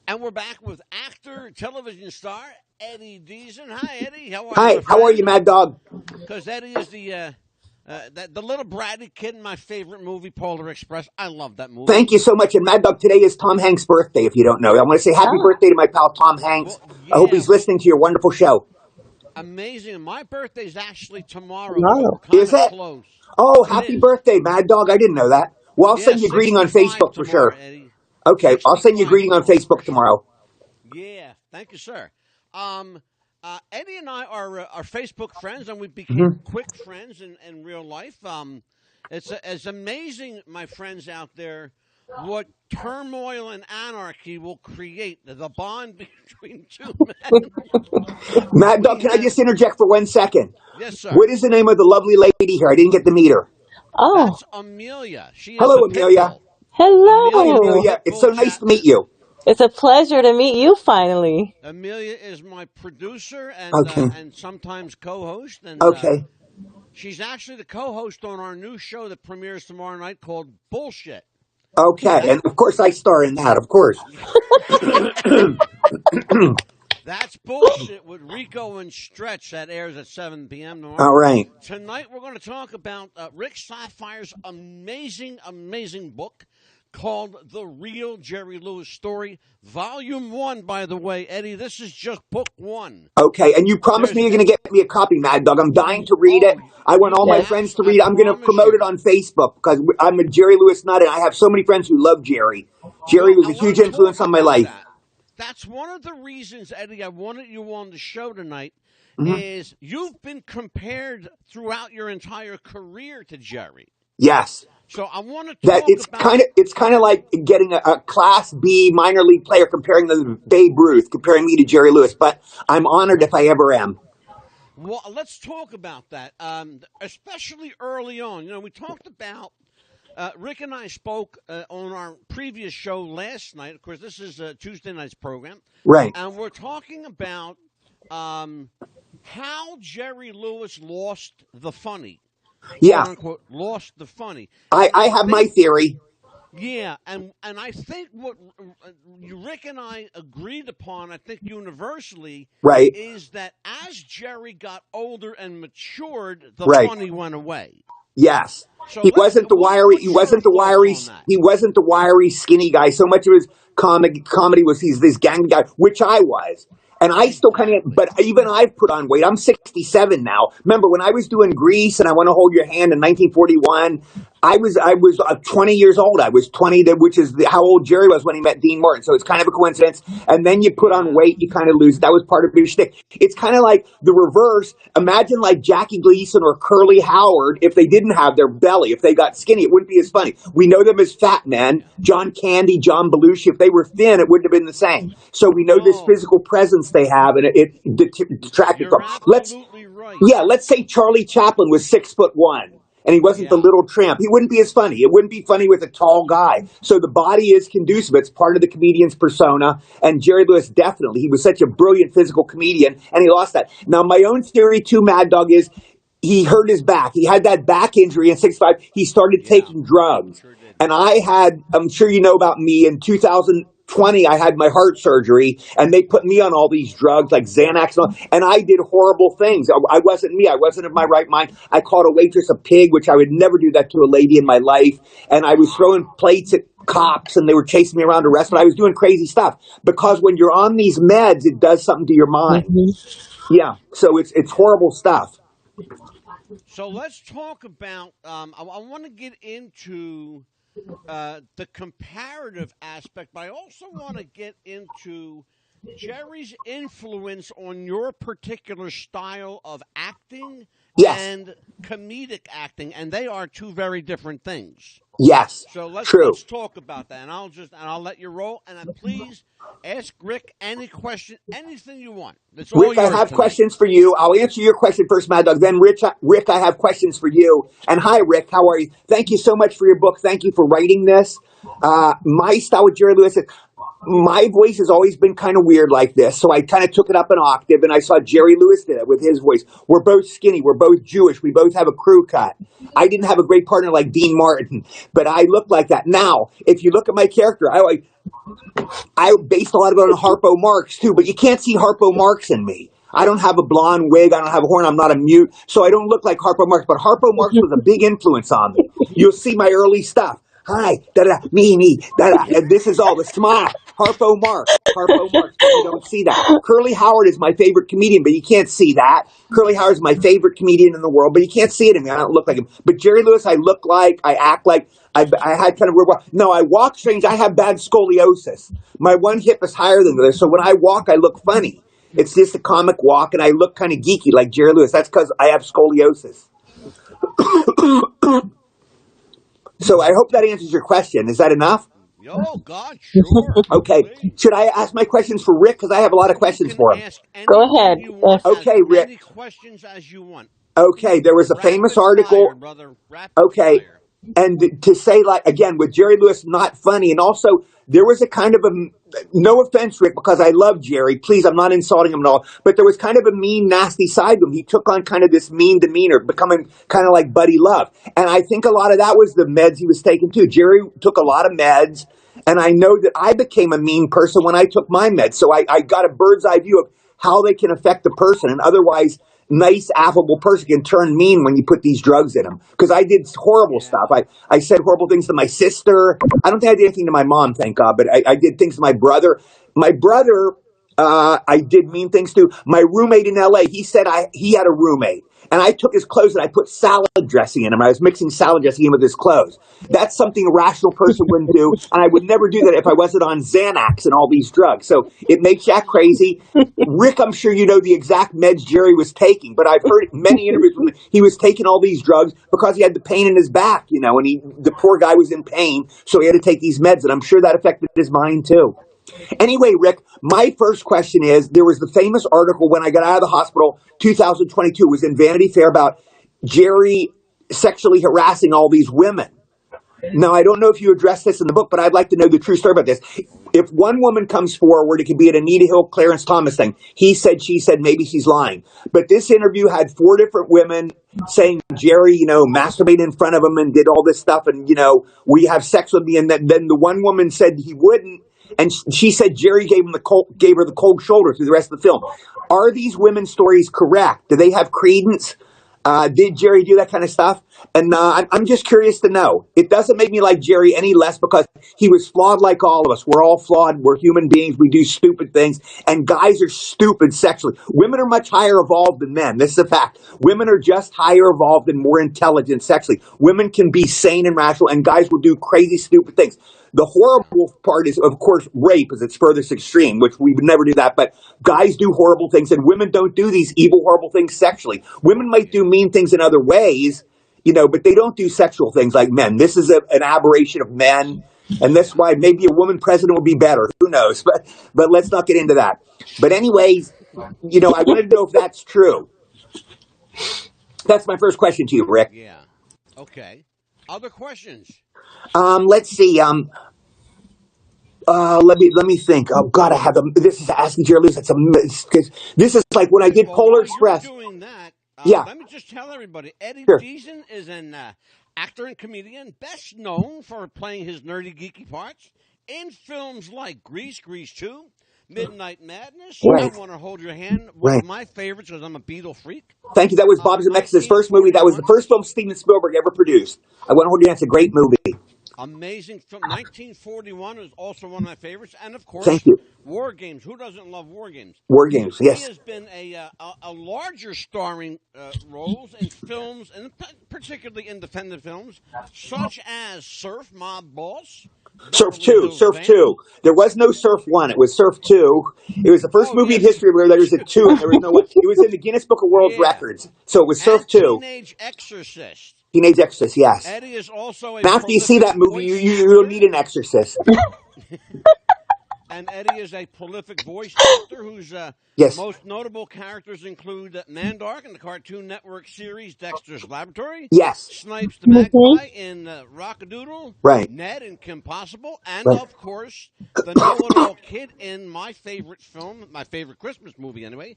And we're back with actor, television star Eddie Deezen. Hi, Eddie. How are you, Hi, my how are you, friend? Mad Dog? Because Eddie is the little bratty kid in my favorite movie, Polar Express. I love that movie. Thank you so much. And Mad Dog, today is Tom Hanks' birthday, if you don't know. I want to say happy Oh, birthday to my pal Tom Hanks. Well, I hope yeah, he's listening to your wonderful show. amazing. My birthday's actually tomorrow, so we're tomorrow. kind Is of it? close. Oh, It happy is. birthday, Mad Dog. I didn't know that. Well, I'll Yeah, send you a greeting on 65 Facebook for tomorrow, sure. Eddie. Okay, I'll send you a 65 greeting on tomorrow for Facebook sure. tomorrow. Yeah, thank you, sir. Um, Eddie and I are Facebook friends, and we became Hmm. quick friends in real life. It's amazing, my friends out there, what turmoil and anarchy will create the bond between two men. Mad We Dog, can I have just interject for 1 second? yes, sir. What is the name of the lovely lady here? I didn't get to meet her. Oh, That's Amelia. She is the Hello, pit Amelia. bull. Hi, Amelia, the hello. Amelia. pit It's bull so nice to Chatton. meet you. It's a pleasure to meet you finally. Amelia is my producer Okay, and sometimes co-host, and okay. she's actually the co-host on our new show that premieres tomorrow night called Bullshit. Okay, That and of course I star in that, of course. that's bullshit with Rico and Stretch. That airs at 7 p.m. tomorrow. All right. Tonight we're going to talk about Rick Safire's amazing book called The Real Jerry Lewis Story, Volume 1, by the way, Eddie. This is just book 1. Okay, and you promised me There's you're going to get me a copy, Mad Dog. I'm dying to read it. oh, I want all my Yes. friends to I read it. I'm going to promise promote it you. on Facebook because I'm a Jerry Lewis nut, and I have so many friends who love Jerry. Jerry Well, was I a want huge to talk influence on my about life. that. That's one of the reasons, Eddie, I wanted you on the show tonight. Hmm. Is you've been compared throughout your entire career to Jerry. Yes, So I want to that talk about it's kind of like getting a Class B minor league player comparing the Babe Ruth, comparing me to Jerry Lewis. But I'm honored if I ever am. well, let's talk about that, especially early on. You know, we talked about Rick and I spoke on our previous show last night. Of course, this is Tuesday night's program, Right? and we're talking about um, how Jerry Lewis lost the funny, quote Yeah, unquote, lost the funny. I And I I have my think, theory. yeah, and I think what Rick and I agreed upon, I think universally, Right, is that as Jerry got older and matured, the right. funny went away. Yes. So let's. He What's your wasn't the thoughts wiry, on that? he wasn't the wiry, skinny guy. So much of his comedy was he's this gang guy, which I was. And I still kind of, Exactly. but even I've put on weight. I'm 67 now. Remember when I was doing Grease and I Want to Hold Your Hand in 1941? I was 20 years old. I was 20, which is how old Jerry was when he met Dean Martin. So it's kind of a coincidence. And then you put on Yeah. weight, you kind of lose. That was part of his shtick. It's kind of like the reverse. Imagine like Jackie Gleason or Curly Howard if they didn't have their belly. If they got skinny, it wouldn't be as funny. We know them as fat men. Yeah. John Candy, John Belushi. If they were thin, it wouldn't have been the same. So we know this No, physical presence they have, and it detracted you're from. absolutely right. Let's say Charlie Chaplin was 6'1" and he wasn't the Yeah. little tramp. He wouldn't be as funny. It wouldn't be funny with a tall guy. So the body is conducive. It's part of the comedian's persona. And Jerry Lewis definitely, he was such a brilliant physical comedian, and he lost that. Now, my own theory too, Mad Dog, is he hurt his back. He had that back injury in 65. He started Yeah. taking drugs. Sure did. And I'm sure you know about me, in 2020, I had my heart surgery and they put me on all these drugs like Xanax and I did horrible things. I wasn't me. I wasn't in my right mind. I called a waitress a pig, which I would never do that to a lady in my life. And I was throwing plates at cops and they were chasing me around a restaurant. I was doing crazy stuff because when you're on these meds, it does something to your mind. Hmm. Yeah. So it's horrible stuff. So let's talk about. I want to get into the comparative aspect, but I also want to get into Jerry's influence on your particular style of acting Yes. and comedic acting, and they are two very different things. Yes. So True. let's talk about that, and I'll let you roll. And please ask Rick any question, anything you want. It's all Rick, I yours have tonight. questions for you. I'll answer your question first, Mad Dog. Then, Rick, I have questions for you. And hi, Rick. How are you? Thank you so much for your book. Thank you for writing this. My style with Jerry Lewis is my voice has always been kind of weird like this, so I kind of took it up an octave, and I saw Jerry Lewis did it with his voice. We're both skinny. We're both Jewish. We both have a crew cut. I didn't have a great partner like Dean Martin, but I look like that. Now, if you look at my character, I based a lot of it on Harpo Marx, too, but you can't see Harpo Marx in me. I don't have a blonde wig. I don't have a horn. I'm not a mute, so I don't look like Harpo Marx, but Harpo Marx was a big influence on me. You'll see my early stuff. Hi, da-da, me, da-da. And this is all the smile. Harpo Marx, but you don't see that. Curly Howard is my favorite comedian, but you can't see that. Curly Howard is my favorite comedian in the world, but you can't see it in me. I don't look like him. But Jerry Lewis, I look like, I act like, I had kind of weird walk. No, I walk strange. I have bad scoliosis. My one hip is higher than the other, so when I walk, I look funny. It's just a comic walk, and I look kind of geeky like Jerry Lewis. That's because I have scoliosis. So I hope that answers your question. Is that enough? Oh, God, sure. Okay. Please. Should I ask my questions for Rick? Because I have a lot of questions for him. Go ahead. Okay, Rick. As many questions as you want. Okay, there was a famous article. Fire, brother. Rapid Okay. fire. And to say, like, again, with Jerry Lewis, not funny. And also, there was a kind of no offense, Rick, because I love Jerry. Please, I'm not insulting him at all. But there was kind of a mean, nasty side to him. He took on kind of this mean demeanor, becoming kind of like Buddy Love. And I think a lot of that was the meds he was taking, too. Jerry took a lot of meds. And I know that I became a mean person when I took my meds. So I got a bird's eye view of how they can affect a person. And otherwise, nice, affable person can turn mean when you put these drugs in them. Because I did horrible stuff. I said horrible things to my sister. I don't think I did anything to my mom, thank God, but I did things to my brother. My brother, I did mean things to. My roommate in L.A., he said he had a roommate. And I took his clothes and I put salad dressing in them. I was mixing salad dressing in with his clothes. That's something a rational person wouldn't do. And I would never do that if I wasn't on Xanax and all these drugs. So it makes Jack crazy. Rick, I'm sure you know the exact meds Jerry was taking. But I've heard many interviews with him. He was taking all these drugs because he had the pain in his back, and the poor guy was in pain. So he had to take these meds. And I'm sure that affected his mind, too. Anyway, Rick, my first question is, there was the famous article when I got out of the hospital, 2022, it was in Vanity Fair about Jerry sexually harassing all these women. Now, I don't know if you addressed this in the book, but I'd like to know the true story about this. If one woman comes forward, it could be an Anita Hill, Clarence Thomas thing. He said, she said, maybe she's lying. But this interview had 4 different women saying Jerry, masturbated in front of him and did all this stuff. And, we have sex with me. And then the one woman said he wouldn't. And she said Jerry gave her the cold shoulder through the rest of the film. Are these women's stories correct? Do they have credence? Did Jerry do that kind of stuff? And I'm just curious to know. It doesn't make me like Jerry any less because he was flawed like all of us. We're all flawed. We're human beings. We do stupid things. And guys are stupid sexually. Women are much higher evolved than men. This is a fact. Women are just higher evolved and more intelligent sexually. Women can be sane and rational, and guys will do crazy, stupid things. The horrible part is, of course, rape is its furthest extreme, which we would never do that. But guys do horrible things, and women don't do these evil, horrible things sexually. Women might do mean things in other ways, but they don't do sexual things like men. This is an aberration of men, and that's why maybe a woman president would be better. Who knows? But let's not get into that. But anyways, I wanted to know if that's true. That's my first question to you, Rick. Yeah. Okay. Other questions? Let's see. Let me think. Oh God, I have this is asking Jerry Lewis. This is like when I did Polar Express. You're doing that. Yeah. Let me just tell everybody. Eddie Sure. Deezen is an actor and comedian, best known for playing his nerdy, geeky parts in films like Grease, Grease 2, Midnight Madness, Right. I Want to Hold Your Hand, one Right. of my favorites because I'm a Beatle freak. Thank you. That was Bob Zemeckis' first movie. That was the first film Steven Spielberg ever produced. I Want to Hold Your Hand. It's a great movie. Amazing film. 1941 is also one of my favorites. And, of course, Thank you. WarGames. Who doesn't love WarGames? WarGames, yes. He has been a larger starring roles in films, and particularly independent films, such as Surf, Mob Boss. Surf Beverly 2. Hills Surf Vamp. 2. There was no Surf 1. It was Surf 2. It was the first movie in history where there was a 2 and there was no 1. It was in the Guinness Book of World Records. So it was Surf And 2. Teenage Exorcist. Teenage Exorcist, yes. Eddie is also a And after you see that movie, you don't need an exorcist. And Eddie is a prolific voice actor whose Yes. most notable characters include Mandark in the Cartoon Network series Dexter's Laboratory, Yes. Snipes the Mm-hmm. Magpie in Rock-a-Doodle, Right. Ned in Kim Possible, and Right. of course, the know-it-all kid in my favorite film, my favorite Christmas movie anyway,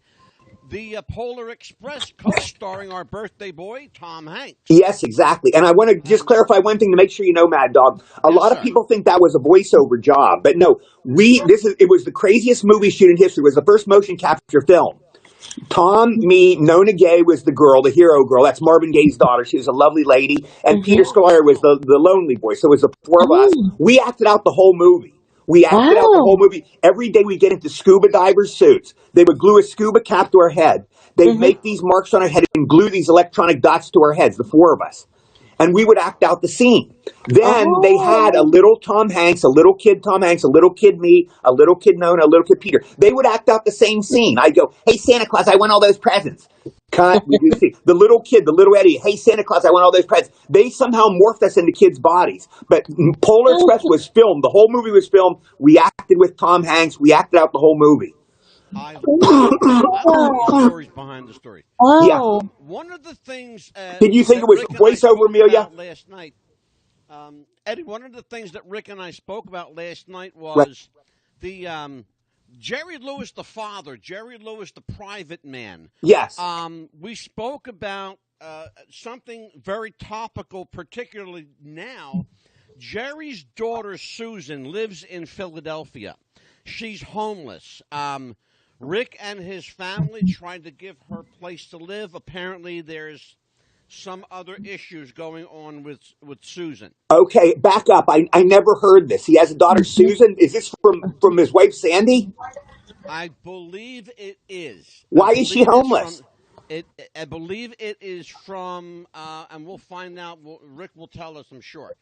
the Polar Express, co-starring our birthday boy, Tom Hanks. Yes, exactly. And I want to just clarify one thing to make sure you know, Mad Dog. A Yes, lot of sir. people think that was a voiceover job, but no. It was the craziest movie shoot in history. It was the first motion capture film. Tom, me, Nona Gay was the girl, the hero girl. That's Marvin Gaye's daughter. She was a lovely lady. And Peter Mm-hmm. Scolari was the lonely boy. So it was the four of us. Oh, We acted out the whole movie. We acted out the whole wow. movie. Every day we get into scuba divers suits. They would glue a scuba cap to our head. They'd Mm-hmm. make these marks on our head and glue these electronic dots to our heads, the four of us. And we would act out the scene. Then they had a Oh. little Tom Hanks, a little kid Tom Hanks, a little kid me, a little kid Nona, a little kid Peter. They would act out the same scene. I'd go, hey, Santa Claus, I want all those presents. Cut. We do the scene. The little kid, the little Eddie, hey, Santa Claus, I want all those presents. They somehow morphed us into kids' bodies. But Polar Express was filmed. The whole movie was filmed. We acted with Tom Hanks. We acted out the whole movie. I love the stories behind the story. Yeah. Wow. One of the things Did you think that it was Rick and I voiceover, spoke Amelia? about last night, Eddie, one of the things that Rick and I spoke about last night Right. was the Jerry Lewis, the father, Jerry Lewis, the private man. Yes. We spoke about something very topical, particularly now. Jerry's daughter, Susan, lives in Philadelphia. She's homeless. Rick and his family tried to give her a place to live. Apparently, there's some other issues going on with Susan. Okay, back up. I never heard this. He has a daughter, Susan. Is this from his wife, Sandy? I believe it is. Why is she homeless? I believe it is from, and we'll find out. Rick will tell us, I'm sure.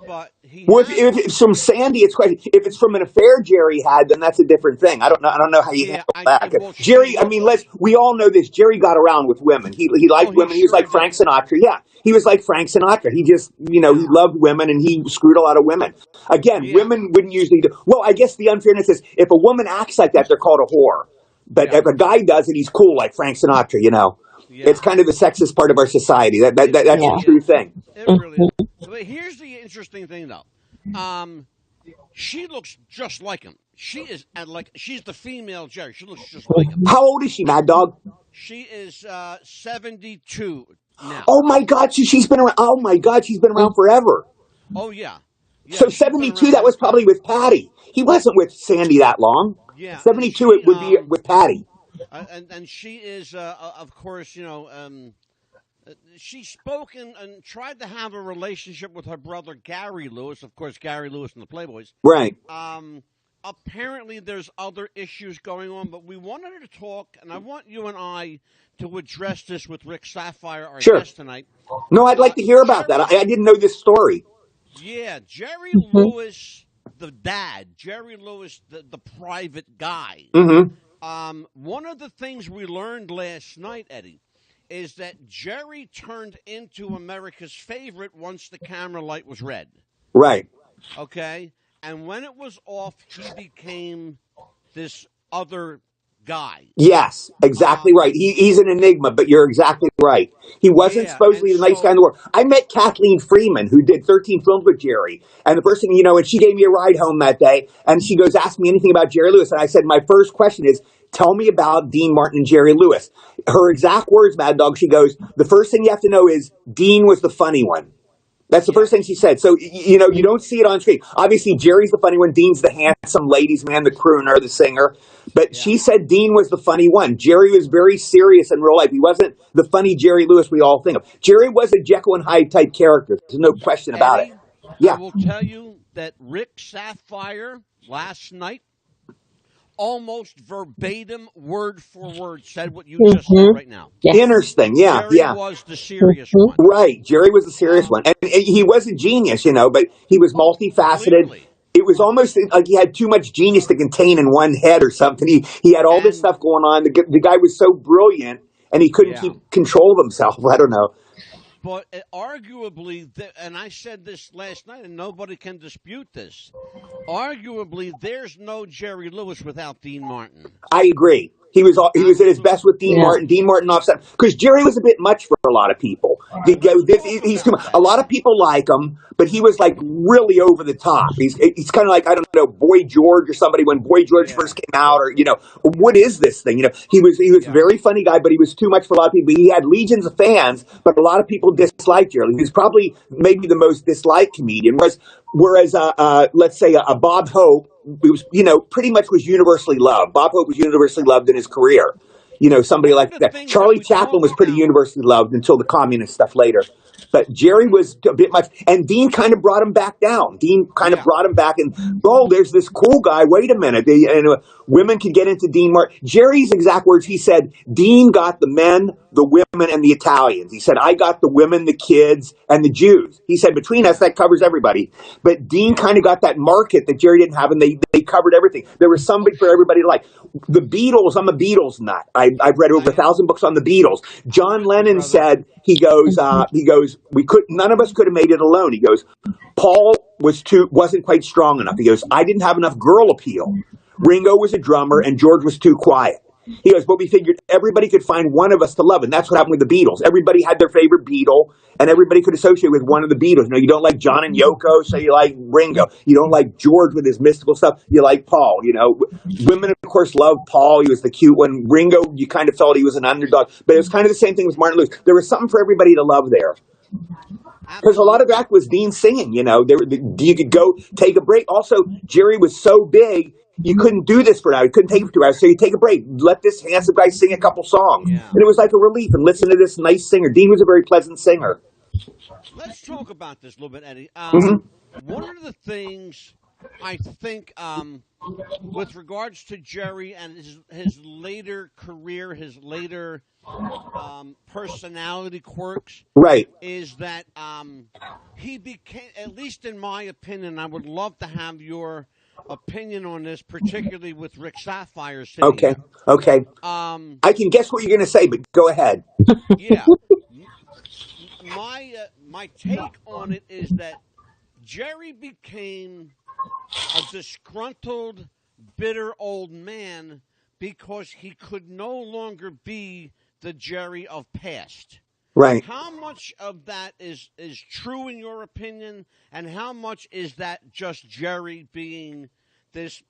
But Well, if it's from Sandy, it's quite. If it's from an affair Jerry had, then that's a different thing. I don't know how you handle that. Jerry, I mean, we all know this. Jerry got around with women. He liked women. He was like Frank Sinatra. Yeah, he was like Frank Sinatra. He just, he loved women and he screwed a lot of women. Again, women wouldn't usually do. Well, I guess the unfairness is if a woman acts like that, they're called a whore. But if a guy does it, he's cool, like Frank Sinatra. Yeah. It's kind of the sexist part of our society. That's a true thing. It really is. But here's the interesting thing, though. She looks just like him. She is she's the female Jerry. She looks just like him. How old is she, Mad Dog? She is 72 now. Oh my God! She's been around. Oh my God! She's been around forever. Oh yeah. So 72, that was probably with Patty. He wasn't with Sandy that long. Yeah. 72, it would be with Patty. And she is, of course, she spoke and tried to have a relationship with her brother Gary Lewis. Of course, Gary Lewis and the Playboys. Right. Apparently, there's other issues going on, but we wanted to talk, and I want you and I to address this with Rick Sapphire, our guest tonight. No, I'd like to hear about that. I didn't know this story. Yeah, Jerry Lewis, the dad, Jerry Lewis, the private guy. Mm-hmm. One of the things we learned last night, Eddie, is that Jerry turned into America's favorite once the camera light was red. Right. Okay? And when it was off, he became this other guy. Yes, exactly right. He's an enigma, but you're exactly right. He wasn't supposedly the nicest guy in the world. I met Kathleen Freeman, who did 13 films with Jerry. And the person, and she gave me a ride home that day. And she goes, ask me anything about Jerry Lewis. And I said, my first question is, tell me about Dean Martin and Jerry Lewis. Her exact words, Mad Dog, she goes, the first thing you have to know is Dean was the funny one. That's the first thing she said. So, you don't see it on screen. Obviously, Jerry's the funny one. Dean's the handsome ladies' man, the crooner, the singer. But she said Dean was the funny one. Jerry was very serious in real life. He wasn't the funny Jerry Lewis we all think of. Jerry was a Jekyll and Hyde type character. There's no question about it. I will tell you that Rick Sapphire last night almost verbatim, word for word, said what you just said right now. Yes. Interesting, Jerry was the serious one. Right, Jerry was the serious one. And he was a genius, but he was multifaceted. Clearly. It was almost like he had too much genius to contain in one head or something. He had all this stuff going on. The guy was so brilliant, and he couldn't keep control of himself. I don't know. But arguably, and I said this last night, and nobody can dispute this. Arguably, there's no Jerry Lewis without Dean Martin. I agree. He was at his best with Dean Martin. Dean Martin offset because Jerry was a bit much for a lot of people. He's too much. A lot of people like him, but he was like really over the top. He's kind of like, I don't know, Boy George or somebody when Boy George first came out, or what is this thing? He was a very funny guy, but he was too much for a lot of people. He had legions of fans, but a lot of people disliked Jerry. He was probably maybe the most disliked comedian. Whereas let's say a Bob Hope, it was, pretty much was universally loved. Bob Hope was universally loved in his career. Somebody like that. Charlie Chaplin was pretty universally loved until the communist stuff later. But Jerry was a bit much, and Dean kind of brought him back down. Dean kind of brought him back, and there's this cool guy. Wait a minute, women can get into Dean Martin. Jerry's exact words. He said, "Dean got the men, the women, and the Italians." He said, "I got the women, the kids, and the Jews." He said, "Between us, that covers everybody." But Dean kind of got that market that Jerry didn't have, and they covered everything. There was somebody for everybody to like. The Beatles. I'm a Beatles nut. I've read over 1,000 books on the Beatles. John Lennon said, he goes, none of us could have made it alone. He goes, Paul wasn't quite strong enough. He goes, I didn't have enough girl appeal. Ringo was a drummer and George was too quiet. He goes, but we figured everybody could find one of us to love. And that's what happened with the Beatles. Everybody had their favorite Beatle, and everybody could associate with one of the Beatles. You don't like John and Yoko, so you like Ringo. You don't like George with his mystical stuff, you like Paul. Women, of course, loved Paul. He was the cute one. Ringo, you kind of felt he was an underdog. But it was kind of the same thing with Martin Lewis. There was something for everybody to love there. Because a lot of that was Dean singing, you could go take a break. Also, Jerry was so big, you couldn't do this for an hour. You couldn't take it for 2 hours. So you take a break. Let this handsome guy sing a couple songs. Yeah. And it was like a relief. And listen to this nice singer. Dean was a very pleasant singer. Let's talk about this a little bit, Eddie. Mm-hmm. One of the things I think with regards to Jerry and his later career, his later personality quirks, right, is that he became, at least in my opinion, I would love to have your opinion on this, particularly with Rick Sapphire sitting Okay. here. Okay. I can guess what you're going to say, but go ahead. Yeah. My take on it is that Jerry became a disgruntled, bitter old man because he could no longer be the Jerry of past. Right. How much of that is true in your opinion, and how much is that just Jerry being this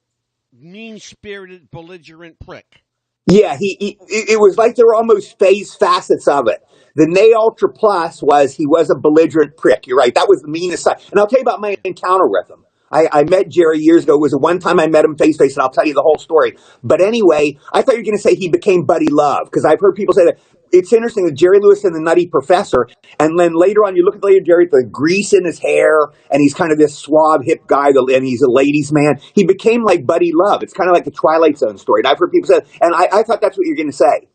mean-spirited, belligerent prick? Yeah, it was like there were almost facets of it. The Ne Ultra Plus he was a belligerent prick. You're right. That was the meanest side. And I'll tell you about my encounter with him. I met Jerry years ago. It was the one time I met him face to face, and I'll tell you the whole story. But anyway, I thought you were going to say he became Buddy Love, because I've heard people say that. It's interesting that Jerry Lewis and the Nutty Professor, and then later on, you look at later Jerry, the grease in his hair, and he's kind of this suave, hip guy, and he's a ladies' man. He became like Buddy Love. It's kind of like the Twilight Zone story. And I've heard people say, and I thought that's what you're going to say.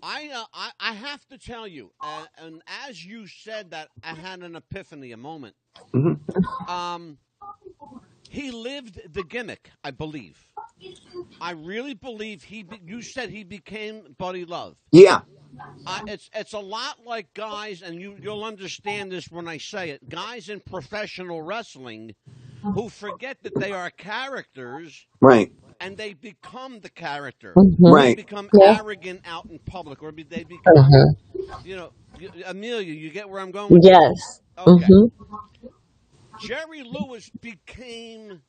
I have to tell you, and as you said that, I had an epiphany, a moment. Mm-hmm. He lived the gimmick, I believe. I really believe you said he became Buddy Love. Yeah. It's a lot like guys, and you'll understand this when I say it, guys in professional wrestling who forget that they are characters. Right. And they become the character. Mm-hmm. Right. They become arrogant out in public, or they become, Amelia, you get where I'm going with Yes. Okay. Mm-hmm. Jerry Lewis became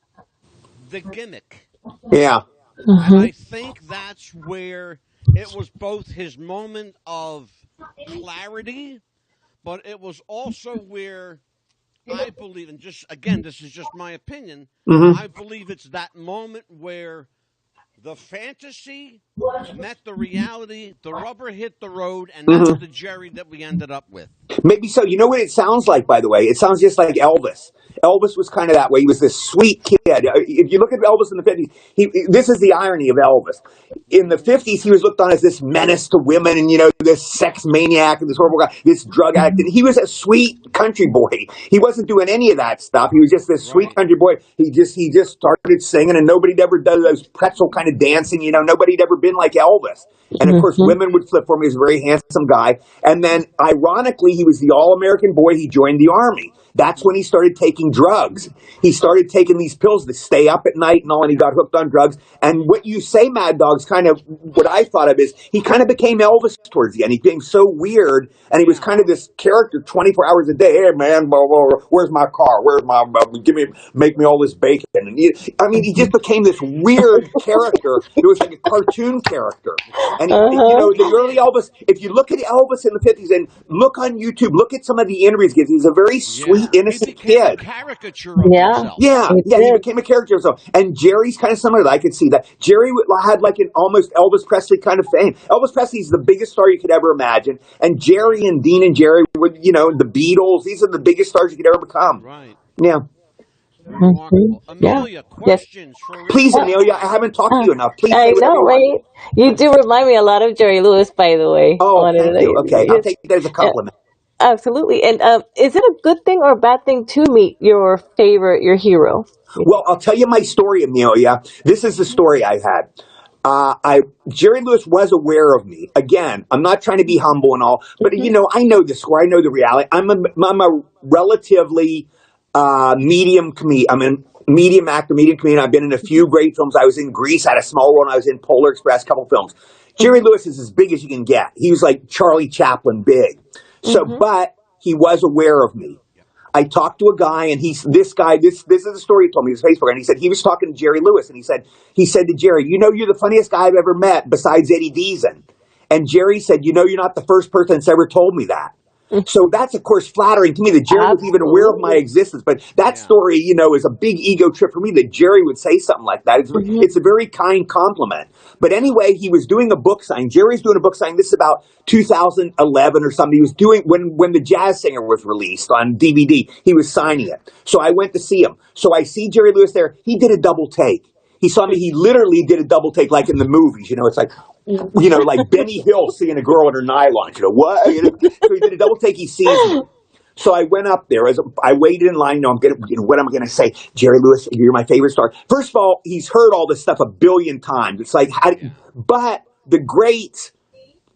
the gimmick. Yeah. Mm-hmm. And I think that's where it was both his moment of clarity, but it was also where I believe, and just again, this is just my opinion, I believe it's that moment where the fantasy met the reality, the rubber hit the road, and that's the Jerry that we ended up with. Maybe so. You know what it sounds like, by the way? It sounds just like Elvis. Elvis was kind of that way. He was this sweet kid. If you look at Elvis in the 50s, this is the irony of Elvis. In the 50s, he was looked on as this menace to women and, this sex maniac and this horrible guy, this drug addict. And he was a sweet country boy. He wasn't doing any of that stuff. He was just this sweet country boy. He just started singing, and nobody ever does those pretzel kind of kind of dancing. Nobody had ever been like Elvis. And of course, women would flip for him. He was a very handsome guy. And then, ironically, he was the all-American boy. He joined the Army. That's when he started taking drugs. He started taking these pills to stay up at night and all, and he got hooked on drugs. And what you say, Mad Dog's kind of what I thought of is he kind of became Elvis towards the end. He became so weird, and he was kind of this character 24 hours a day. Hey, man, blah, blah, blah, where's my car? Make me all this bacon. And he just became this weird character. It was like a cartoon character. And, the early Elvis, if you look at Elvis in the 50s and look on YouTube, look at some of the interviews he gives, he's a very sweet, innocent kid. A caricature of himself. He became a character of himself. And Jerry's kind of similar. I could see that. Jerry had like an almost Elvis Presley kind of fame. Elvis Presley's the biggest star you could ever imagine. And Jerry and Dean and Jerry were, the Beatles. These are the biggest stars you could ever become. Right. Yeah. Remarkable. Amelia, questions for Please, Amelia, I haven't talked to you enough. Please I say whatever know, you want. right? You do remind me a lot of Jerry Lewis, by the way. Oh, thank you. Okay, I'll take that as a compliment. Absolutely. And is it a good thing or a bad thing to meet your hero? Well, I'll tell you my story, Amelia. This is the story I had. Jerry Lewis was aware of me. Again, I'm not trying to be humble and all, but I know the score. I know the reality. I'm a relatively medium comedian. I'm a medium actor, medium comedian. I've been in a few great films. I was in Grease. I had a small role. And I was in Polar Express, a couple films. Jerry Lewis is as big as you can get. He was like Charlie Chaplin big. So, but he was aware of me. I talked to a guy, and this is the story he told me, his Facebook, and he said he was talking to Jerry Lewis, and he said to Jerry, you're the funniest guy I've ever met besides Eddie Deezen. And Jerry said, you're not the first person that's ever told me that. So that's, of course, flattering to me that Jerry was even aware of my existence. But that story, is a big ego trip for me that Jerry would say something like that. It's a very kind compliment. But anyway, he was doing a book signing. Jerry's doing a book signing. This is about 2011 or something. He was doing when the Jazz Singer was released on DVD. He was signing it. So I went to see him. So I see Jerry Lewis there. He did a double take. He saw me. He literally did a double take like in the movies. It's like, like Benny Hill seeing a girl in her nylons. What? So he did a double take. He sees me. So I went up there. I waited in line. What am I going to say? Jerry Lewis, you're my favorite star. First of all, he's heard all this stuff a billion times. It's like, but the greats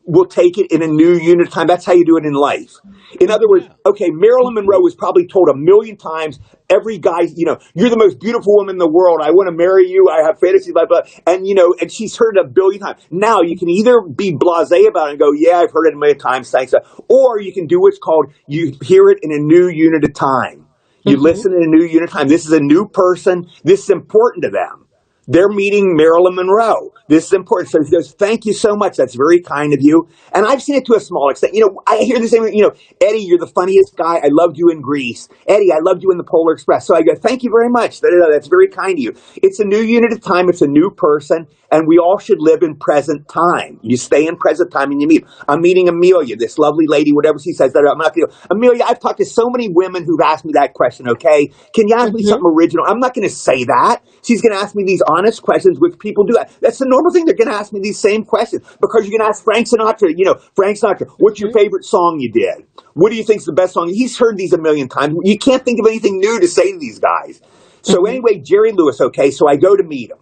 will take it in a new unit of time. That's how you do it in life. In other words, okay, Marilyn Monroe was probably told a million times, every guy, you're the most beautiful woman in the world. I want to marry you. I have fantasy, blah, blah. And, and she's heard it a billion times. Now, you can either be blasé about it and go, yeah, I've heard it a million times, thanks. Or you can do what's called, you hear it in a new unit of time. You listen in a new unit of time. This is a new person. This is important to them. They're meeting Marilyn Monroe. This is important. So he goes, thank you so much. That's very kind of you. And I've seen it to a small extent. I hear the same, Eddie, you're the funniest guy. I loved you in Grease. Eddie, I loved you in the Polar Express. So I go, thank you very much. That's very kind of you. It's a new unit of time. It's a new person. And we all should live in present time. You stay in present time and you meet. I'm meeting Amelia, this lovely lady, whatever she says. I'm not going to go, Amelia, I've talked to so many women who've asked me that question, okay? Can you ask me something original? I'm not going to say that. She's going to ask me these honest questions, which people do. That's the normal thing. They're going to ask me these same questions because you're going to ask Frank Sinatra, Frank Sinatra, what's your favorite song you did? What do you think's the best song? He's heard these a million times. You can't think of anything new to say to these guys. So anyway, Jerry Lewis, okay, so I go to meet him.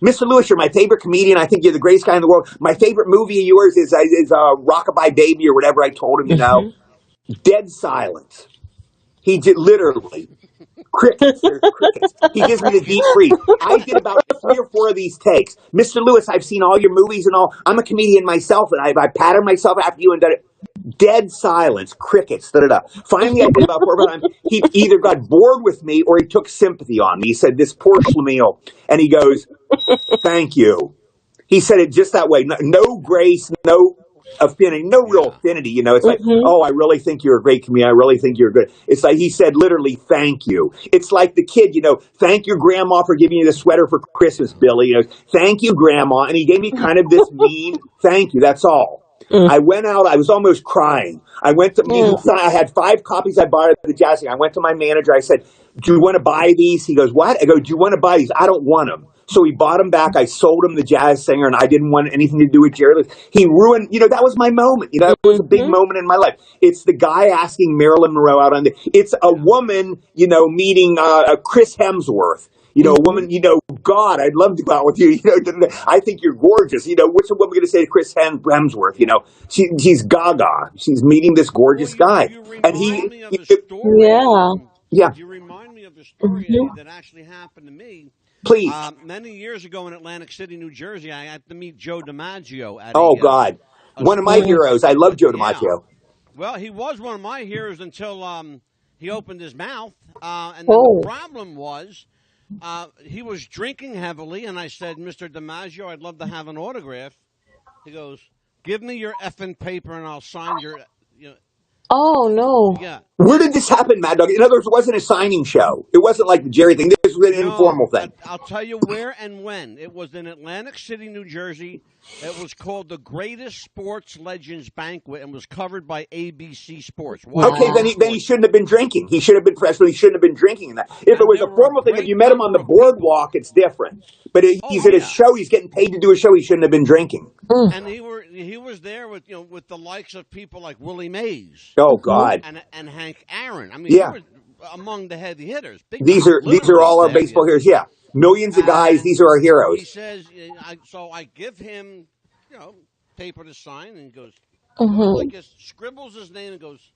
Mr. Lewis, you're my favorite comedian. I think you're the greatest guy in the world. My favorite movie of yours is Rock-a-Bye Baby or whatever I told him, Dead silence. He did literally. Crickets. There's crickets. He gives me the deep freeze. I did about 3 or 4 of these takes. Mr. Lewis, I've seen all your movies and all. I'm a comedian myself, and I patterned myself after you and done it. Dead silence. Crickets. Da-da-da. Finally, I did about 4 times. He either got bored with me or he took sympathy on me. He said, this poor Schlemiel. And he goes, thank you. He said it just that way. No grace, no affinity, no real affinity, It's like, oh, I really think you're a great comedian. I really think you're good. It's like he said literally, thank you. It's like the kid, thank your grandma for giving you the sweater for Christmas, Billy. Thank you, grandma. And he gave me kind of this mean thank you. That's all. I went out. I was almost crying. I went to, I had 5 copies I bought at the Jazz Singer. I went to my manager. I said, do you want to buy these? He goes, what? I go, do you want to buy these? I don't want them. So he bought them back. I sold him the Jazz Singer, and I didn't want anything to do with Jerry Lewis. He ruined, that was my moment. That was a big moment in my life. It's the guy asking Marilyn Monroe out on it's a woman, meeting Chris Hemsworth. a woman, God, I'd love to go out with you. I think you're gorgeous. What's a woman going to say to Chris Hemsworth? She's gaga. She's meeting this Well, gorgeous guy. you And remind me of a Yeah. story. Yeah, You remind me of a story, Eddie, that actually happened to me. please. Many years ago in Atlantic City, New Jersey, I had to meet Joe DiMaggio at Oh, God. a One of my sporting heroes. I love Joe yeah. DiMaggio. Well, he was one of my heroes until he opened his mouth, and then Oh. the problem was he was drinking heavily, and I said, "Mr. DiMaggio, I'd love to have an autograph." He goes, "Give me your effing paper, and I'll sign your." Oh no. Yeah. Where did this happen, Mad Dog? In other words, it wasn't a signing show. It wasn't like the Jerry thing. This was an informal No, thing. I'll tell you where and when. It was in Atlantic City, New Jersey. It was called the Greatest Sports Legends Banquet and was covered by ABC Sports. Okay, then he shouldn't have been drinking. He should have been professional. He shouldn't have been drinking in that. If And it was there a were a formal thing, if great you met him on the number of people. boardwalk, it's different. But he's Oh, at a yeah. show. He's getting paid to do a show. He shouldn't have been drinking. And he was there with with the likes of people like Willie Mays Oh God, and Hank Aaron. I mean, Yeah. he was among the heavy hitters. Big these time, are literally all our the heavy baseball hitters. heroes. Yeah, millions of guys. And These are our he heroes. says, so I give him, paper to sign, and he goes, Mm-hmm. scribbles his name and goes,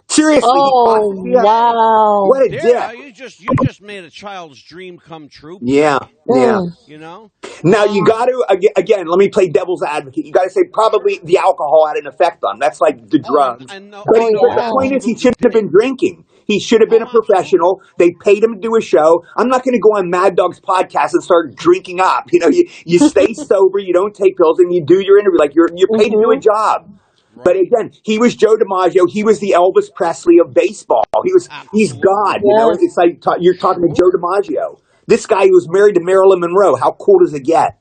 Seriously, Oh wow. what a there, dick. you just made a child's dream come true. Yeah, Prick. yeah. Mm. Now you got to again. Let me play devil's advocate. You got to say probably the alcohol had an effect on him. That's like the drugs. I know. But, Oh, but the yeah. point is, he shouldn't have been drinking. He should have been a professional. They paid him to do a show. I'm not going to go on Mad Dog's podcast and start drinking up. You stay sober. You don't take pills, and you do your interview like you're paid to do a job. Right. But again, he was Joe DiMaggio. He was the Elvis Presley of baseball. He's Absolutely. God. Yes. It's like you're talking to Joe DiMaggio. This guy who was married to Marilyn Monroe. How cool does it get?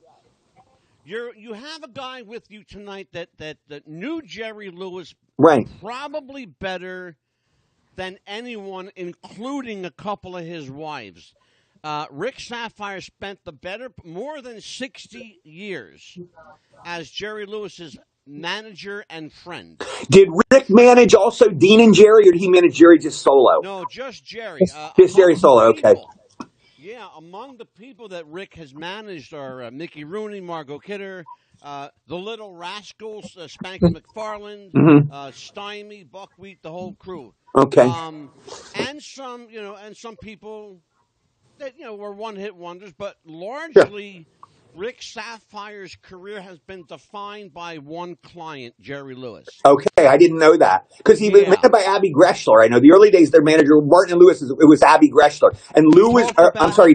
You have a guy with you tonight that knew Jerry Lewis Right. probably better than anyone, including a couple of his wives. Rick Sapphire spent more than 60 years as Jerry Lewis's manager and friend. Did Rick manage also Dean and Jerry, or did he manage Jerry just solo? No, just Jerry. Just Jerry solo, okay. Yeah, among the people that Rick has managed are Mickey Rooney, Margot Kidder, the Little Rascals, Spanky McFarland, Stymie, Buckwheat, the whole crew. Okay. And some people that were one-hit wonders, but largely Rick Sapphire's career has been defined by one client, Jerry Lewis. Okay, I didn't know that. Because he was managed by Abby Greshler. I know the early days their manager, Martin and Lewis, it was Abby Greshler. And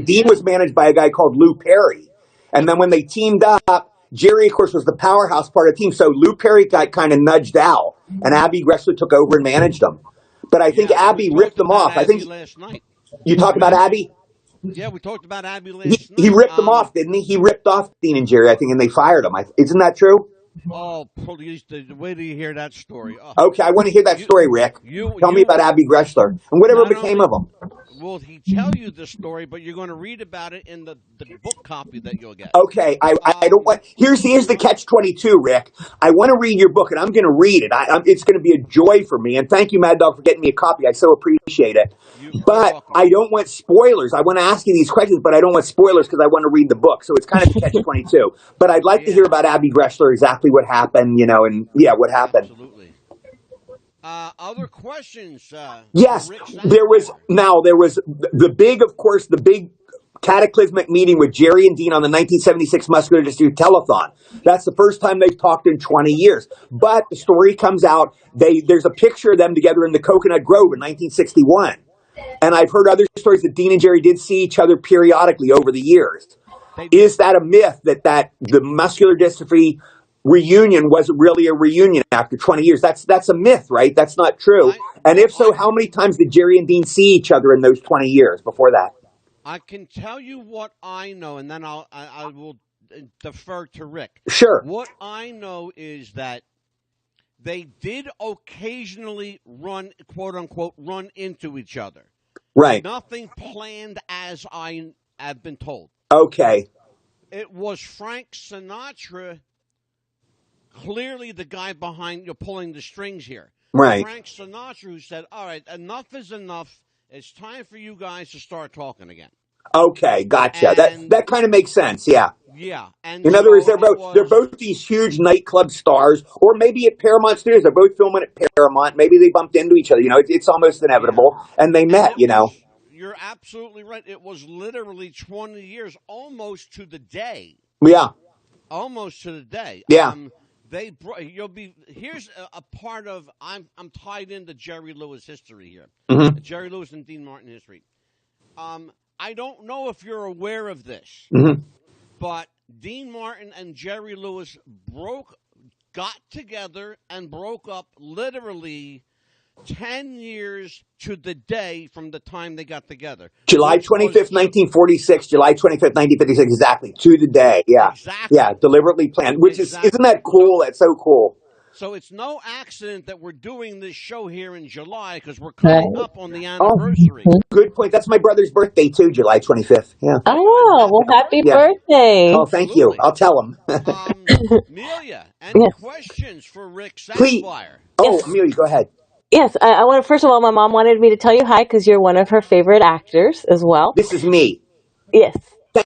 Dean was managed by a guy called Lou Perry. And then when they teamed up, Jerry, of course, was the powerhouse part of the team. So Lou Perry got kind of nudged out, and Abby Greshler took over and managed them. But I think Abby ripped them off. I think last night. You talked about Abby? Yeah, we talked about Abby last night. He ripped them off, didn't he? He ripped off Dean and Jerry, I think, and they fired him. Isn't that true? Oh, please, wait till you hear that story. Oh. Okay, I want to hear that story, Rick. Tell me about Abby Greshler and whatever became of him. Will he tell you the story, but you're going to read about it in the book copy that you'll get. Okay, I don't want. Here's the catch-22, Rick. I want to read your book, and I'm going to read it. It's going to be a joy for me, and thank you, Mad Dog, for getting me a copy. I so appreciate it. But I don't want spoilers. I want to ask you these questions, but I don't want spoilers because I want to read the book. So it's kind of a catch-22. But I'd like to hear about Abby Greshler, exactly what happened, and what happened. Absolutely. Other questions? Yes, there was the big cataclysmic meeting with Jerry and Dean on the 1976 Muscular Dystrophy Telethon. That's the first time they've talked in 20 years. But the story comes out, there's a picture of them together in the Coconut Grove in 1961. And I've heard other stories that Dean and Jerry did see each other periodically over the years. Is that a myth that the muscular dystrophy reunion wasn't really a reunion after 20 years? That's a myth, right? That's not true. And if so, how many times did Jerry and Dean see each other in those 20 years before that? I can tell you what I know, and then I will defer to Rick. Sure. What I know is that they did occasionally quote unquote, run into each other. Right. Nothing planned, as I have been told. Okay. It was Frank Sinatra, clearly the guy behind pulling the strings here. Right. Frank Sinatra, who said, all right, enough is enough. It's time for you guys to start talking again. Okay, gotcha. And That kind of makes sense. Yeah. yeah, and In other words, so it they're was. both these huge nightclub stars, or maybe at Paramount Studios. They're both filming at Paramount. Maybe they bumped into each other. It's almost Yeah, inevitable, and they and met. it was. You're absolutely right. It was literally 20 years, almost to the day. Yeah, Almost to the day. yeah. They brought. You'll be. Here's a part of. I'm tied into Jerry Lewis history here. Mm-hmm. Jerry Lewis and Dean Martin history. I don't know if you're aware of this, Mm-hmm. but Dean Martin and Jerry Lewis got together and broke up literally 10 years to the day from the time they got together. July 25th, 1946, July 25th, 1956, exactly, to the day. Yeah. Exactly. Yeah, deliberately planned, which Exactly. isn't that cool? That's so cool. So it's no accident that we're doing this show here in July because we're coming up on the Oh, anniversary. good point. That's my brother's birthday, too, July 25th. Yeah. Oh, well, happy Yeah. birthday. Oh, thank you. Absolutely. I'll tell him. Amelia, any Yes. questions for Rick Please. Sapphire? Oh, Yes. Amelia, go ahead. Yes, I want to, first of all, my mom wanted me to tell you hi because you're one of her favorite actors as well. This is me. Yes.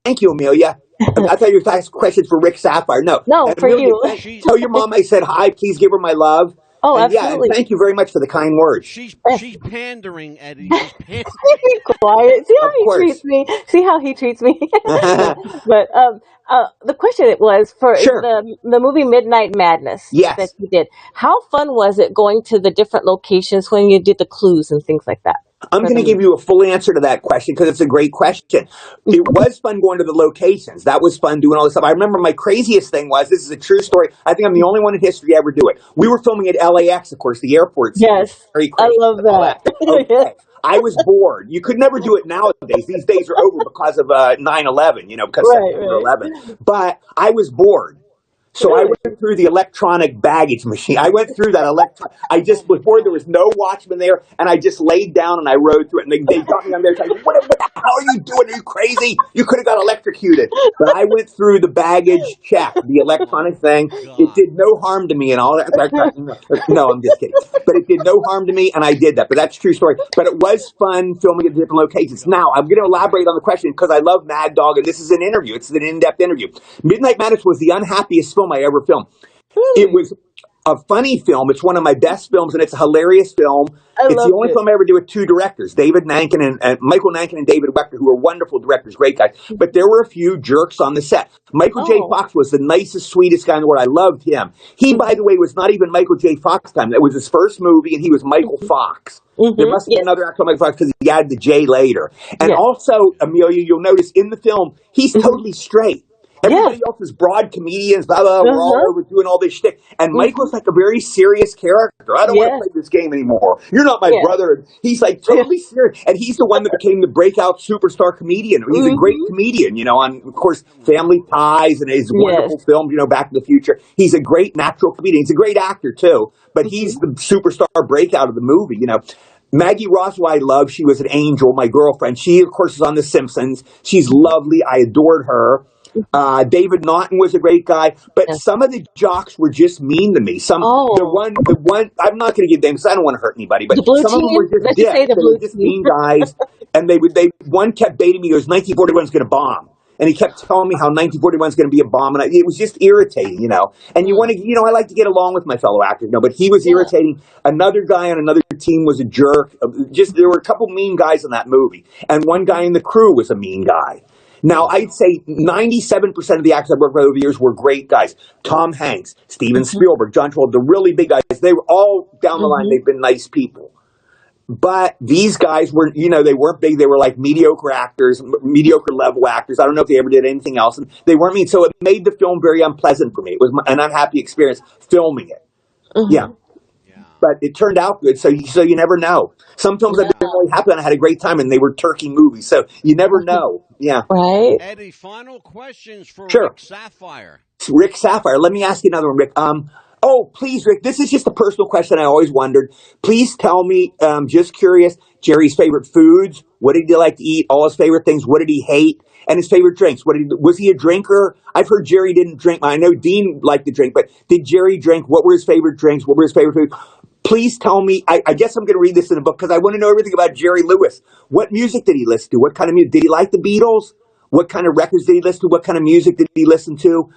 Thank you, Amelia. I thought you were asking questions for Rick Sapphire. No. No, And for Amelia, you. She's tell your mom I said hi. Please give her my love. Oh, And yeah, and absolutely. thank you very much for the kind words. she's Yes. she's pandering, Eddie. She's pandering. Be quiet. See how Of he course. treats me. See how he treats me. But the question was for Sure. the movie Midnight Madness that Yes. you did. How fun was it going to the different locations when you did the clues and things like that? I'm For going the to give you a full answer to that question because it's a great question. It was fun going to the locations. That was fun doing all this stuff. I remember my craziest thing was, this is a true story. I think I'm the only one in history to ever do it. We were filming at LAX, of course, the airport scene. Yes, Very I crazy. love All that. that. Okay. I was bored. You could never do it nowadays. These days are over because of 9/11, because Right, September right. 11th. But I was bored. So I Really? went through the electronic baggage machine. I went through that I just was bored. There was no watchman there, and I just laid down and I rode through it. And they got me on there. Like, what the hell are you doing? Are you crazy? You could have got electrocuted. But I went through the baggage check, the electronic thing. It God. did no harm to me and all that. No, I'm just kidding. But it did no harm to me, and I did that. But that's a true story. But it was fun filming at different locations. Now, I'm going to elaborate on the question because I love Mad Dog, and this is an interview. It's an in-depth interview. Midnight Madness was the unhappiest film I ever filmed. It was a funny film. It's one of my best films, and it's a hilarious film. I It's the loved only it. film I ever did with two directors, David Nankin and Michael Nankin and David Wechter, who are wonderful directors, great guys. But there were a few jerks on the set. Michael J. Oh. Fox was the nicest, sweetest guy in the world. I loved him. He, by the way, was not even Michael J. Fox time. That was his first movie, and he was Michael Fox. There must have been Yes. another actor, Michael Fox, because he added the J later. And Yes. also, Amelia, you'll notice in the film, he's totally straight. Everybody Yes. else is broad comedians, blah, blah, we're all over doing all this shit. And Michael's like a very serious character. I don't want to Yes. play this game anymore. You're not my Yes. brother. He's like totally serious. And he's the one that became the breakout superstar comedian. He's a great comedian, on, of course, Family Ties and his wonderful films, Back to the Future. He's a great natural comedian. He's a great actor, too. But he's the superstar breakout of the movie, Maggie Ross, who I love, she was an angel, my girlfriend. She, of course, is on The Simpsons. She's lovely. I adored her. David Naughton was a great guy, but Yes. some of the jocks were just mean to me. The one, I'm not going to give names. I don't want to hurt anybody, but The blue some of them team? were just Let's just say dicks. the They were blue just team. mean guys, and one kept baiting me. He goes, 1941 is going to bomb. And he kept telling me how 1941 is going to be a bomb, and it was just irritating, And you want to, I like to get along with my fellow actors, but he was irritating. Another guy on another team was a jerk. There were a couple mean guys in that movie, and one guy in the crew was a mean guy. Now, I'd say 97% of the actors I've worked with over the years were great guys. Tom Hanks, Steven Spielberg, John Travolta, the really big guys. They were all down the line. They've been nice people. But these guys were, they weren't big. They were like mediocre actors, mediocre level actors. I don't know if they ever did anything else. And they weren't mean. So it made the film very unpleasant for me. It was an unhappy experience filming it. Yeah. But it turned out good. So you never know. Some films I've been really happy and I had a great time, and they were turkey movies. So you never know. Yeah. Right. Eddie, final questions for Sure. Rick Sapphire. Rick Sapphire. Let me ask you another one, Rick. Oh, please, Rick, this is just a personal question I always wondered. Please tell me, just curious, Jerry's favorite foods. What did he like to eat? All his favorite things. What did he hate? And his favorite drinks. Was he a drinker? I've heard Jerry didn't drink. I know Dean liked to drink, but did Jerry drink? What were his favorite drinks? What were his favorite foods? Please tell me. I guess I'm going to read this in a book because I want to know everything about Jerry Lewis. What music did he listen to? What kind of music? Did he like the Beatles? What kind of records did he listen to? What kind of music did he listen to?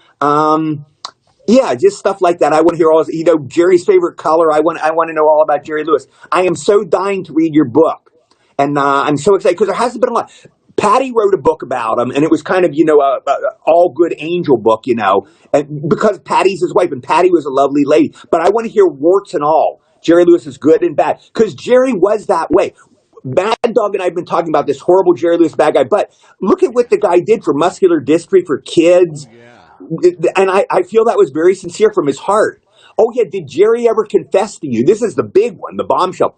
Yeah, just stuff like that. I want to hear all, Jerry's favorite color. I want to know all about Jerry Lewis. I am so dying to read your book. And I'm so excited because there hasn't been a lot. Patty wrote a book about him, and it was kind of, a all good angel book, and because Patty's his wife, and Patty was a lovely lady. But I want to hear warts and all. Jerry Lewis is good and bad because Jerry was that way. Mad Dog and I have been talking about this horrible Jerry Lewis bad guy, but look at what the guy did for muscular dystrophy for kids. And I feel that was very sincere from his heart. Oh, yeah, did Jerry ever confess to you? This is the big one, the bombshell.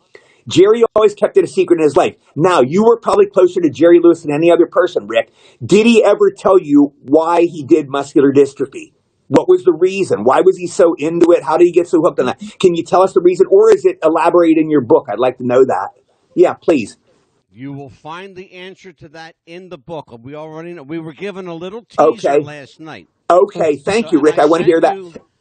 Jerry always kept it a secret in his life. Now, you were probably closer to Jerry Lewis than any other person, Rick. Did he ever tell you why he did muscular dystrophy? What was the reason? Why was he so into it? How did he get so hooked on that? Can you tell us the reason, or is it elaborated in your book? I'd like to know that. Yeah, please. You will find the answer to that in the book. We already know. We were given a little teaser last night. Okay, thank you, Rick. I want to hear that.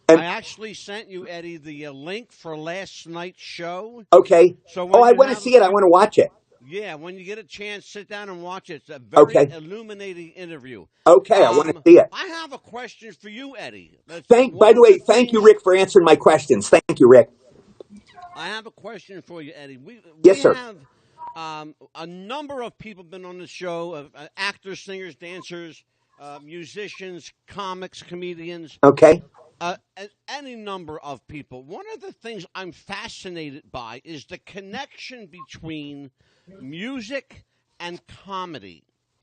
I actually sent you, Eddie, the link for last night's show. Okay. So I want to see it. I want to watch it. Yeah, when you get a chance, sit down and watch it. It's a very illuminating interview. Okay, I want to see it. I have a question for you, Eddie. By the way, thank you, Rick, for answering my questions. Thank you, Rick. I have a question for you, Eddie. Yes, sir. Have a number of people been on the show, actors, singers, dancers, musicians, comics, comedians. Okay. Any number of people. One of the things I'm fascinated by is the connection between music and comedy.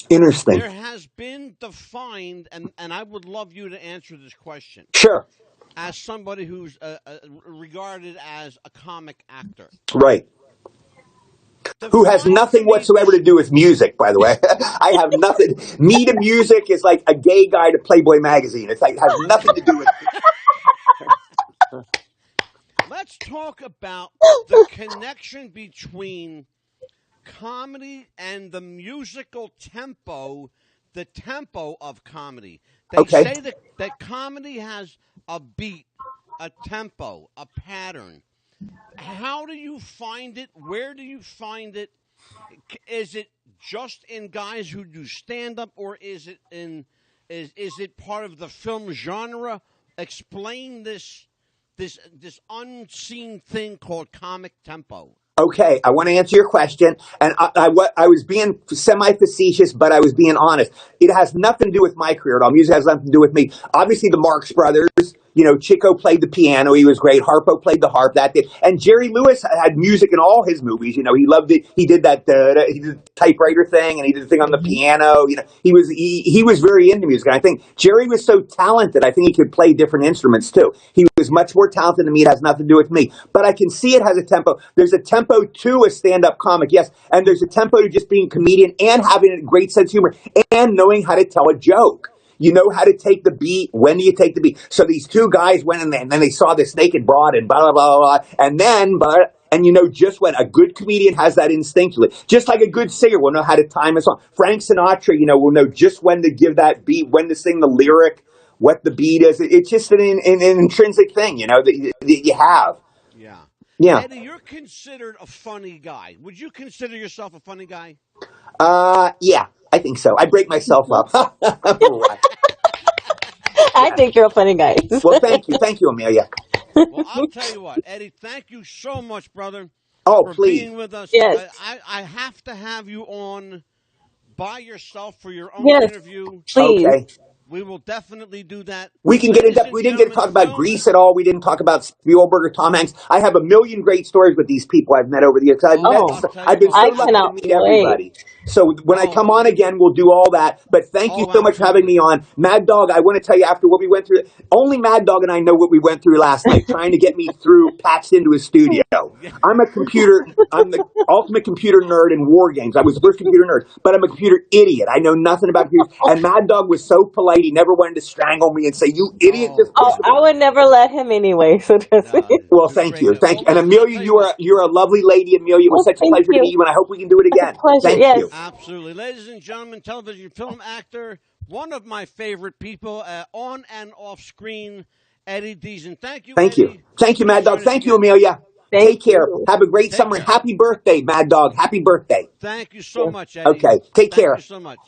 Interesting. There has been defined, and I would love you to answer this question. Sure. As somebody who's regarded as a comic actor. Right. Who has nothing whatsoever to do with music, by the way. I have nothing. Me to music is like a gay guy to Playboy magazine. It's like, it has nothing to do with Let's talk about the connection between comedy and the musical tempo, the tempo of comedy. They say that comedy has a beat, a tempo, a pattern. How do you find it? Where do you find it? Is it just in guys who do stand-up, or is it part of the film genre? Explain this unseen thing called comic tempo. Okay, I want to answer your question, and I was being semi-facetious, but I was being honest. It has nothing to do with my career at all. Music has nothing to do with me. Obviously, the Marx Brothers, Chico played the piano. He was great. Harpo played the harp. That did. And Jerry Lewis had music in all his movies. He loved it. He did that. He did the typewriter thing, and he did the thing on the piano. He was very into music. And I think Jerry was so talented. I think he could play different instruments too. He was much more talented than me. It has nothing to do with me. But I can see it has a tempo. There's a tempo to a stand-up comic, yes, and there's a tempo to just being a comedian and having a great sense of humor and knowing how to tell a joke. You know how to take the beat. When do you take the beat? So these two guys went in there, and then they saw this naked broad and blah, blah, blah, blah. And then, just when a good comedian has that instinctually, just like a good singer will know how to time a song. Frank Sinatra, will know just when to give that beat, when to sing the lyric, what the beat is. It's just an intrinsic thing, that you have. Yeah. Yeah. Eddie, you're considered a funny guy. Would you consider yourself a funny guy? Yeah. I think so. I break myself up. I think you're a funny guy. Well, thank you, Amelia. Well, I'll tell you what, Eddie. Thank you so much, brother. For being with us. Yes. I have to have you on by yourself for your own interview. Please. Okay. We will definitely do that. We can get in depth. We didn't get to talk about Grease at all. We didn't talk about Spielberg or Tom Hanks. I have a million great stories with these people I've met over the years. I've been so lucky to meet everybody. So when I come on again, we'll do all that. But thank you so much for having me on. Mad Dog, I want to tell you after what we went through, only Mad Dog and I know what we went through last night, trying to get me patched into his studio. I'm the ultimate computer nerd in WarGames. I was the first computer nerd, but I'm a computer idiot. I know nothing about computers. And Mad Dog was so polite. He never wanted to strangle me and say, "You idiot." I would never let him anyway. So well, thank you. And Amelia, you're a lovely lady, Amelia. It was such a pleasure to meet you, and I hope we can do it again. Thank you. Absolutely. Ladies and gentlemen, television film actor, one of my favorite people on and off screen, Eddie Deezen. Thank you, Eddie. Thank you, Mad Dog. Thank you, Amelia. Thank Take care. you. Have a great Take summer. care. Happy birthday, Mad Dog. Happy birthday. Thank you so much, Eddie. Okay. Take Thank care. you so much.